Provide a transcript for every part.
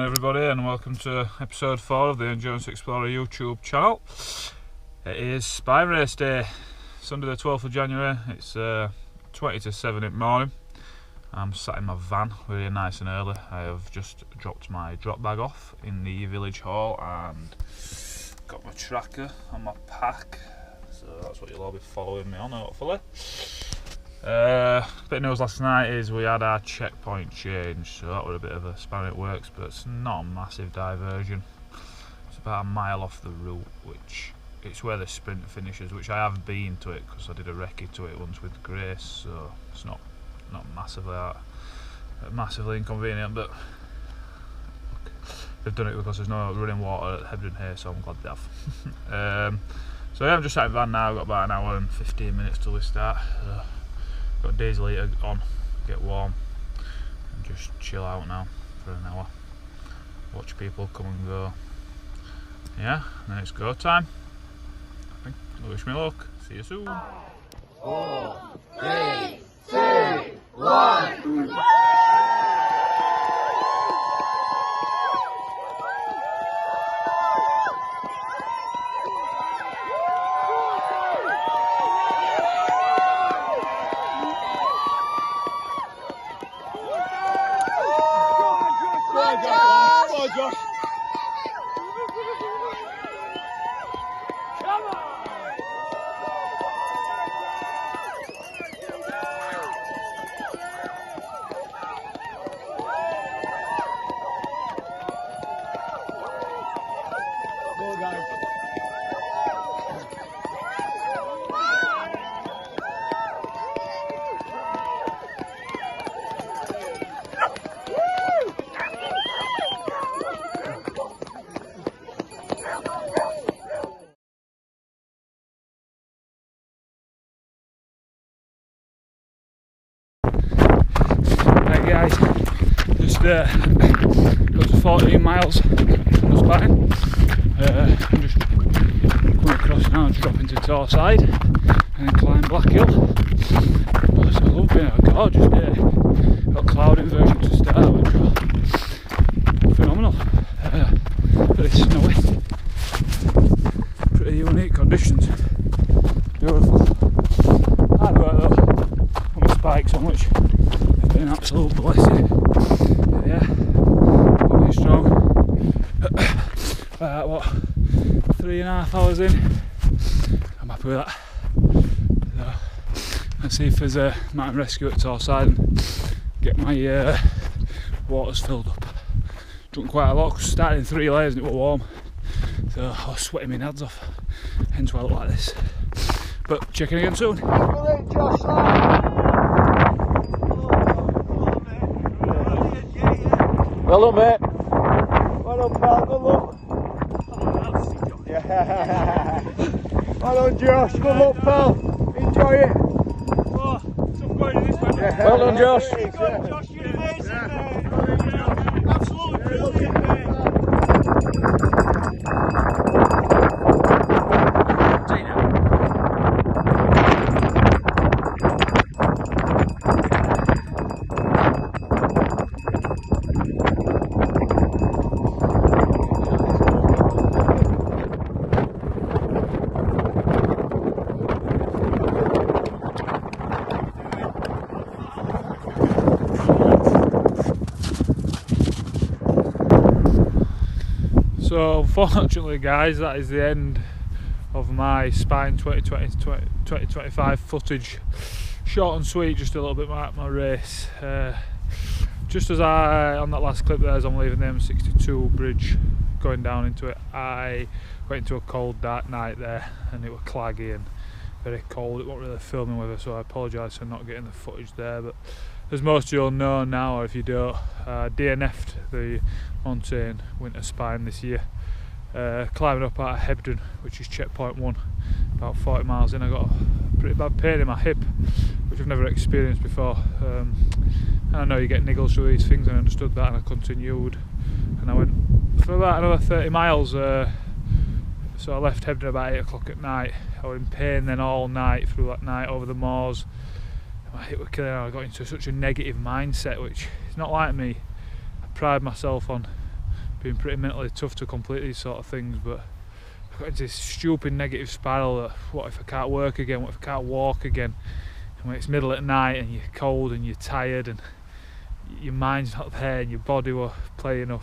everybody, and welcome to episode 4 of the Endurance Explorer YouTube channel. It is Spine Race Day, Sunday the 12th of January. It's 20 to 7 in the morning. I'm sat in my van really nice and early. I have just dropped my drop bag off in the village hall and got my tracker on my pack, so that's what you'll all be following me on, hopefully. Bit of news last night is we had our checkpoint change, so that was a bit of a spanner it works, but it's not a massive diversion. It's about a mile off the route, which it's where the sprint finishes, which I have been to it because I did a recce to it once with Grace, so it's not massively inconvenient, but look, they've done it because there's no running water at Hebden here, so I'm glad they have. So yeah, I'm just sat in the van now. I've got about an hour and 15 minutes till we start. Got a diesel heater on, get warm, and just chill out now for an hour. Watch people come and go. Yeah, and then it's go time. I think. Wish me luck. See you soon. 4, 3, 2, 1. Right guys, just got to 14 miles from the spine. I'm just coming across now to drop into Torside and then climb Black Hill. Oh, it's lovely, a gorgeous day. Got cloud inversion to start, which was phenomenal. Very snowy, pretty unique conditions. Beautiful. Hard work though, on my spikes on which have been an absolute blessing. Yeah, really strong. What, 3.5 hours in, I'm happy with that. So, let's see if there's a mountain rescue at Torside and get my waters filled up. Drunk quite a lot because started in 3 layers and it was warm, so I was sweating my nads off, hence why I look like this. But checking again soon. Well done, mate. Well done, pal. Good luck. Yeah. Well done, Josh. Good luck, pal. Enjoy it. Well done, Josh. Josh, you're amazing, mate. Absolutely brilliant, mate. So unfortunately guys, that is the end of my Spine 2025 footage. Short and sweet, just a little bit like my race. Just as on that last clip there, as I'm leaving the M62 bridge going down into it, I went into a cold dark night there and it was claggy and very cold. It wasn't really filming with it, so I apologise for not getting the footage there, but as most of you will know now, or if you don't, DNF'd the Montane winter spine this year. Climbing up out of Hebden, which is checkpoint 1, about 40 miles in, I got a pretty bad pain in my hip, which I've never experienced before. And I know you get niggles through these things, and I understood that, and I continued. And I went for about another 30 miles, so I left Hebden about 8 o'clock at night. I was in pain then all night, through that night, over the moors. My hip was killing. I got into such a negative mindset, which is not like me. I pride myself on been pretty mentally tough to complete these sort of things, but I've got into this stupid negative spiral that what if I can't work again, what if I can't walk again, and when it's middle at night and you're cold and you're tired and your mind's not there and your body were playing up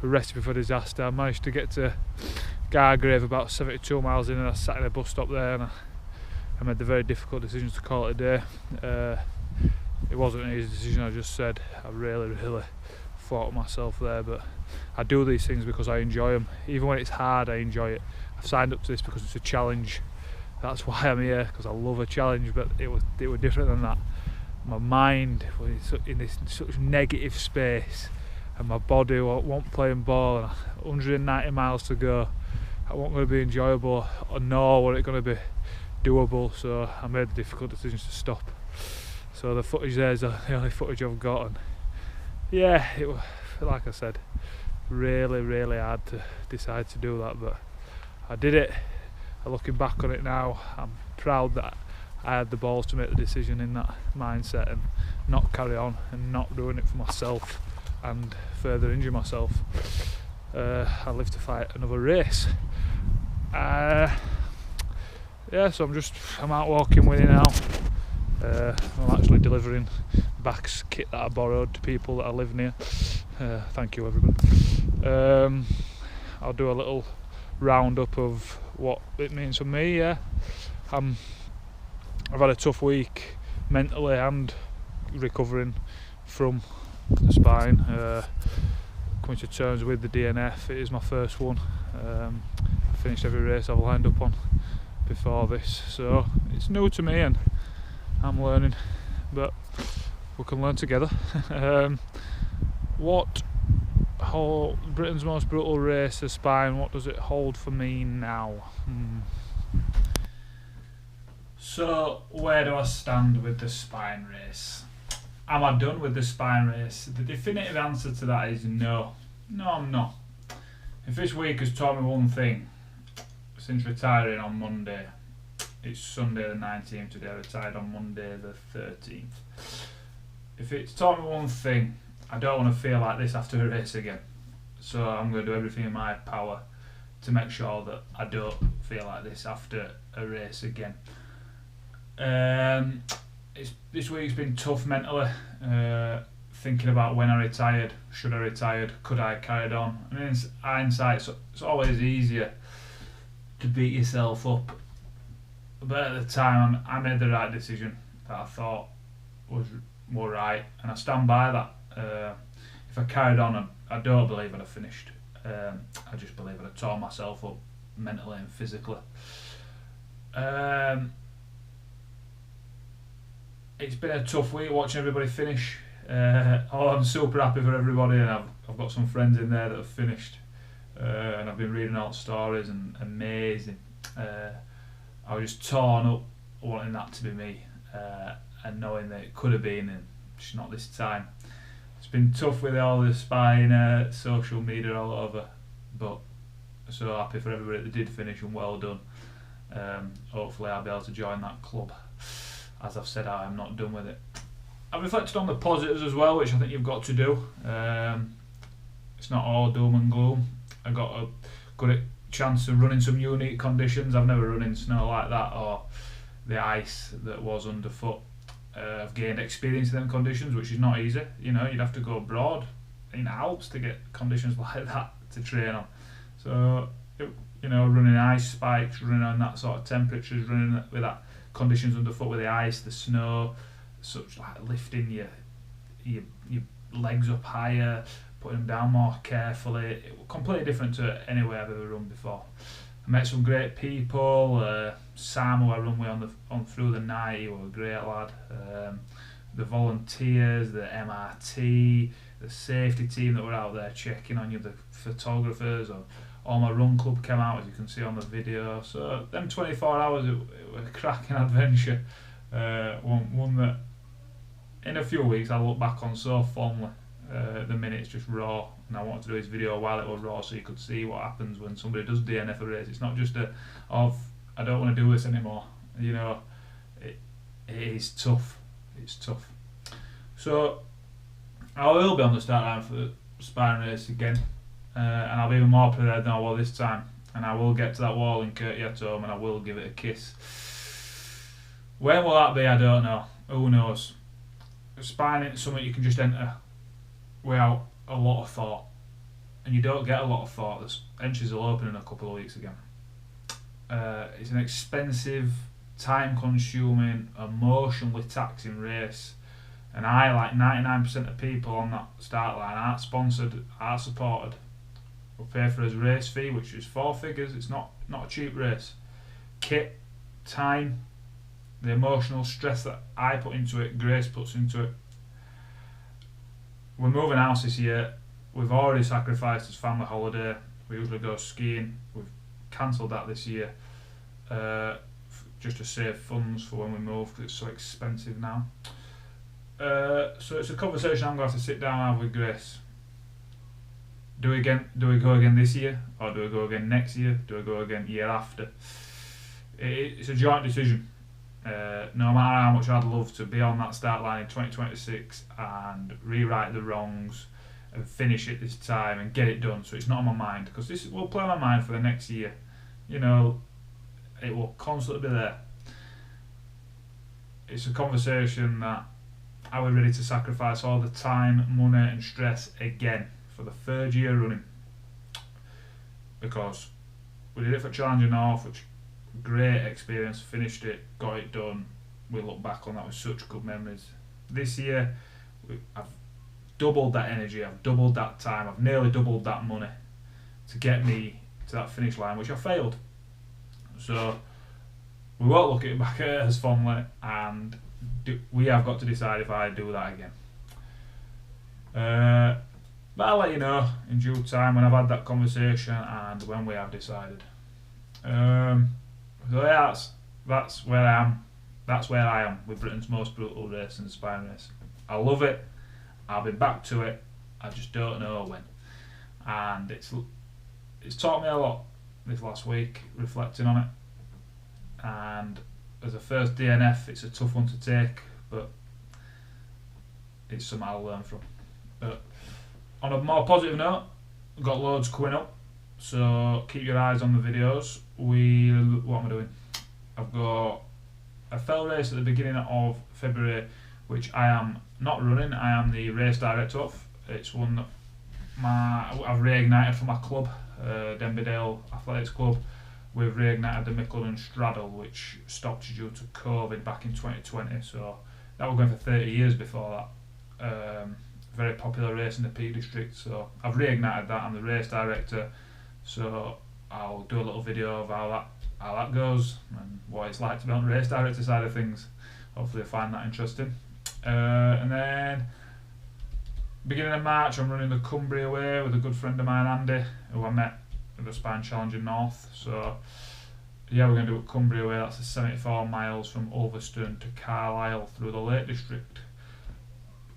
a recipe for disaster. I managed to get to Gargrave about 72 miles in, and I sat in a bus stop there, and I made the very difficult decision to call it a day. It wasn't an easy decision, I just said. I really fought myself there, but I do these things because I enjoy them. Even when it's hard, I enjoy it. I've signed up to this because it's a challenge. That's why I'm here, because I love a challenge, but it was different than that. My mind was in this such negative space, and my body wasn't playing ball, and 190 miles to go. It wasn't going to be enjoyable, nor was it going to be doable, so I made the difficult decision to stop. So the footage there is the only footage I've got, and yeah, it was, like I said, really hard to decide to do that, but I did it. Looking back on it now, I'm proud that I had the balls to make the decision in that mindset and not carry on and not ruin it for myself and further injure myself. I live to fight another race. Yeah, so I'm out walking with it now. I'm actually delivering back kit that I borrowed to people that I live near. Thank you, everybody. I'll do a little roundup of what it means for me. Yeah, I've had a tough week mentally and recovering from the spine. Coming to terms with the DNF. It is my first one. I finished every race I've lined up on before this, so it's new to me and I'm learning, but we can learn together. What Britain's most brutal race, the spine, what does it hold for me now? So where do I stand with the spine race? Am I done with the spine race? The definitive answer to that is no. No, I'm not. If this week has taught me one thing, since retiring on Monday, it's Sunday the 19th today, I retired on Monday the 13th. If it's taught me one thing, I don't want to feel like this after a race again. So I'm going to do everything in my power to make sure that I don't feel like this after a race again. This week's been tough mentally, thinking about when I retired, should I retired, could I carried on. I mean, in hindsight, it's always easier to beat yourself up, but at the time I made the right decision that I thought was more right, and I stand by that. If I carried on, I don't believe I'd have finished. I just believe I'd have torn myself up mentally and physically. It's been a tough week watching everybody finish. I'm super happy for everybody, and I've got some friends in there that have finished, and I've been reading all the stories, and amazing. I was just torn up wanting that to be me, and knowing that it could have been, and just not this time. It's been tough with all the spine, social media all over, but so happy for everybody that did finish, and well done. Hopefully I'll be able to join that club. As I've said, I am not done with it. I've reflected on the positives as well, which I think you've got to do. It's not all doom and gloom. I got a good chance of running some unique conditions. I've never run in snow like that, or the ice that was underfoot. I've gained experience in them conditions, which is not easy. You know, you'd have to go abroad in the Alps to get conditions like that to train on. So, you know, running ice spikes, running on that sort of temperatures, running with that conditions underfoot with the ice, the snow, such like lifting your legs up higher, putting them down more carefully. It was completely different to anywhere I've ever run before. I met some great people. Sam, who I run with on through the night, he was a great lad. The volunteers, the MRT, the safety team that were out there checking on you, the photographers, or all my run club came out, as you can see on the video. So them 24 hours, it was a cracking adventure. One that in a few weeks I'll look back on so fondly. At the minute it's just raw, and I wanted to do this video while it was raw so you could see what happens when somebody does DNF a race. It's not just I don't want to do this anymore. You know, it is tough. It's tough. So I will be on the start line for the spine race again. and I'll be even more prepared than I will this time. And I will get to that wall in Kirky at home, and I will give it a kiss. When will that be? I don't know. Who knows? Spine is something you can just enter without a lot of thought, and you don't get a lot of thought. The entries will open in a couple of weeks again. It's an expensive, time-consuming, emotionally taxing race, and I, like 99% of people on that start line, aren't sponsored, aren't supported. We'll pay for his race fee, which is 4 figures. It's not a cheap race. Kit, time, the emotional stress that I put into it, Grace puts into it. We're moving house this year. We've already sacrificed his family holiday. We usually go skiing. We've cancelled that this year, just to save funds for when we move, because it's so expensive now. So it's a conversation I'm going to have to sit down and have with Grace. Do we go again this year, or do we go again next year? Do we go again year after? It's a joint decision. No matter how much I'd love to be on that start line in 2026 and rewrite the wrongs and finish it this time and get it done, so it's not on my mind, because this will play on my mind for the next year. You know, it will constantly be there. It's a conversation that, are we ready to sacrifice all the time, money and stress again for the 3rd year running? Because we did it for Challenger North, which great experience, finished it, got it done. We look back on that with such good memories. This year I've doubled that energy, I've doubled that time, I've nearly doubled that money to get me to that finish line, which I failed. So we won't look at back at it as fondly, and we have got to decide if I do that again. But I'll let you know in due time when I've had that conversation and when we have decided. So yeah, that's where I am. That's where I am with Britain's most brutal race and spine race. I love it. I'll be back to it. I just don't know when. And it's taught me a lot this last week, reflecting on it. And as a first DNF, it's a tough one to take, but it's something I'll learn from. But on a more positive note, we've got loads coming up, so keep your eyes on the videos. What am I doing? I've got a fell race at the beginning of February, which I am not running. I am the race director of. It's one that I've reignited for my club, Denbydale Athletics Club. We've reignited the Mickleden Straddle, which stopped due to COVID back in 2020. So that was going for 30 years before that. Very popular race in the Peak District. So I've reignited that. I'm the race director. So I'll do a little video of how that goes and what it's like to be on the race director side of things. Hopefully you'll find that interesting. And then beginning of March, I'm running the Cumbria Way with a good friend of mine, Andy, who I met at the Spine Challenger North. So yeah, we're going to do a Cumbria Way. That's 74 miles from Ulverston to Carlisle through the Lake District.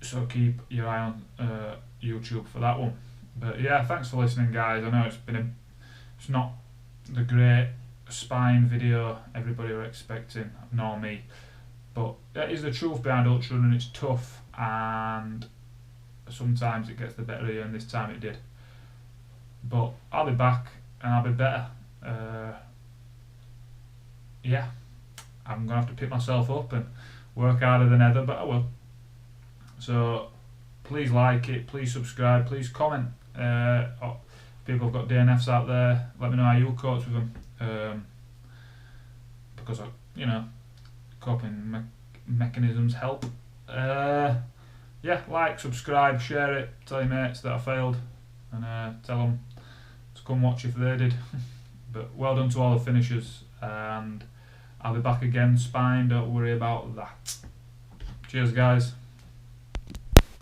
So keep your eye on YouTube for that one. But yeah, thanks for listening, guys. I know it's not the great spine video everybody were expecting, nor me, but that is the truth behind ultra running. It's tough, and sometimes it gets the better of you, and this time it did. But I'll be back, and I'll be better. Yeah, I'm gonna have to pick myself up and work harder than ever, but I will. So please like it, please subscribe, please comment. People have got DNFs out there, let me know how you cope with them, because coping mechanisms help. Yeah, like, subscribe, share it, tell your mates that I failed, and tell them to come watch if they did. But well done to all the finishers, and I'll be back again, spine, don't worry about that. Cheers, guys.